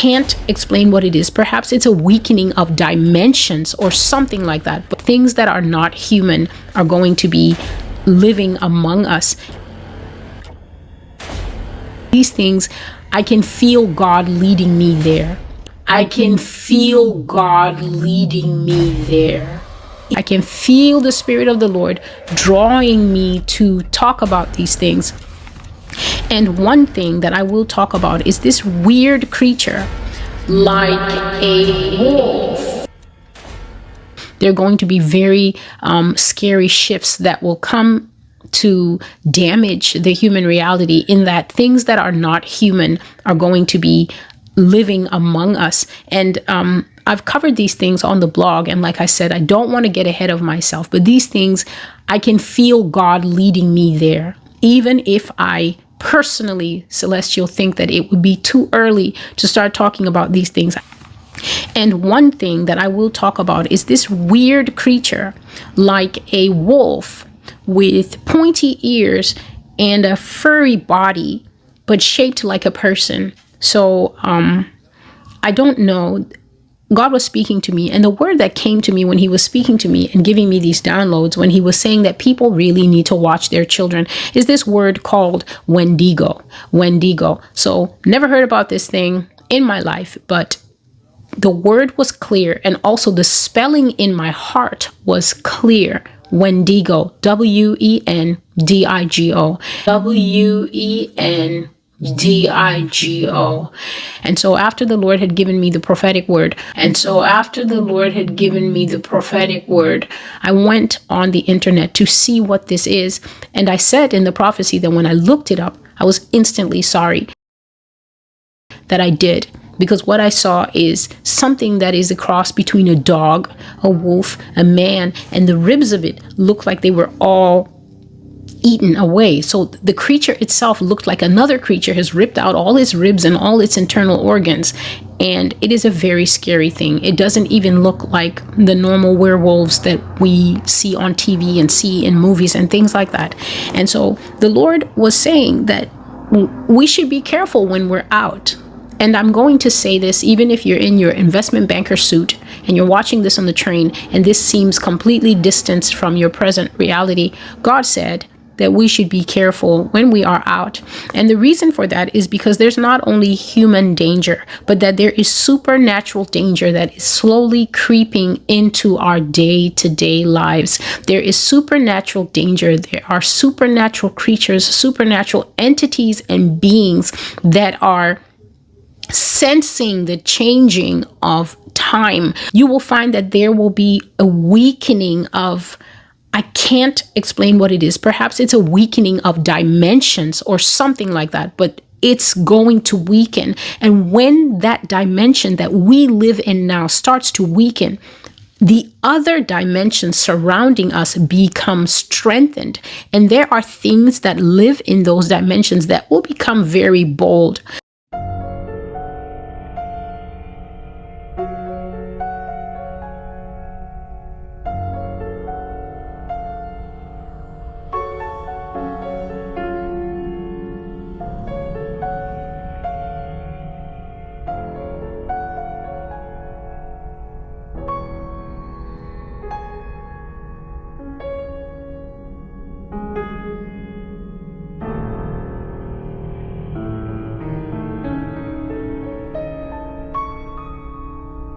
can't explain what it is. Perhaps it's a weakening of dimensions or something like that. But things that are not human are going to be living among us. These things, I can feel God leading me there. I can feel God leading me there. I can feel the Spirit of the Lord drawing me to talk about these things. And one thing that I will talk about is this weird creature, like a wolf. There are going to be very scary shifts that will come to damage the human reality, in that things that are not human are going to be living among us. And I've covered these things on the blog. And like I said, I don't want to get ahead of myself, but these things, I can feel God leading me there. Even if I personally, Celestial, think that it would be too early to start talking about these things. And one thing that I will talk about is this weird creature, like a wolf, with pointy ears and a furry body, but shaped like a person. So I don't know. God was speaking to me, and the word that came to me when he was speaking to me and giving me these downloads, when he was saying that people really need to watch their children, is this word called Wendigo. Wendigo. So never heard about this thing in my life, but the word was clear, and also the spelling in my heart was clear. Wendigo, Wendigo, Wendigo. And so after the Lord had given me the prophetic word, I went on the internet to see what this is. And I said in the prophecy that when I looked it up, I was instantly sorry that I did. Because what I saw is something that is a cross between a dog, a wolf, a man, and the ribs of it looked like they were all eaten away. So the creature itself looked like another creature has ripped out all its ribs and all its internal organs. And it is a very scary thing. It doesn't even look like the normal werewolves that we see on TV and see in movies and things like that. And so the Lord was saying that we should be careful when we're out. And I'm going to say this, even if you're in your investment banker suit and you're watching this on the train and this seems completely distanced from your present reality, God said that we should be careful when we are out. And the reason for that is because there's not only human danger, but that there is supernatural danger that is slowly creeping into our day-to-day lives. There is supernatural danger. There are supernatural creatures, supernatural entities and beings that are sensing the changing of time. You will find that there will be a weakening of, I can't explain what it is. Perhaps it's a weakening of dimensions or something like that, but it's going to weaken. And when that dimension that we live in now starts to weaken, the other dimensions surrounding us become strengthened. And there are things that live in those dimensions that will become very bold.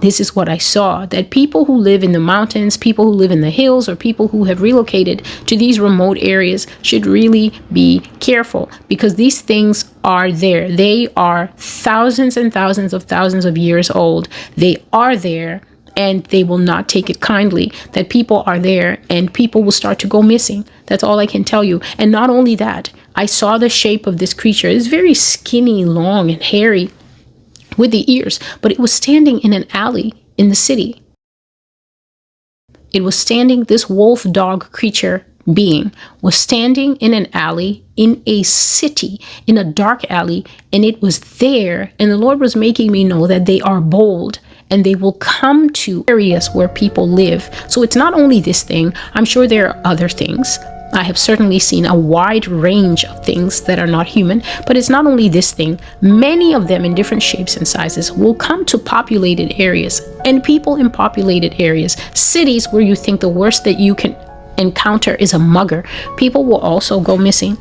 This is what I saw, that people who live in the mountains, people who live in the hills, or people who have relocated to these remote areas should really be careful, because these things are there. They are thousands and thousands of years old. They are there, and they will not take it kindly that people are there, and people will start to go missing. That's all I can tell you. And not only that, I saw the shape of this creature. It's very skinny, long, and hairy, with the ears, but it was standing in an alley in the city. It was standing, this wolf dog creature being was standing in an alley in a city, in a dark alley, and it was there. And the Lord was making me know that they are bold and they will come to areas where people live. So it's not only this thing. I'm sure there are other things, I have certainly seen a wide range of things that are not human, but it's not only this thing. Many of them in different shapes and sizes will come to populated areas, and people in populated areas, cities where you think the worst that you can encounter is a mugger, people will also go missing.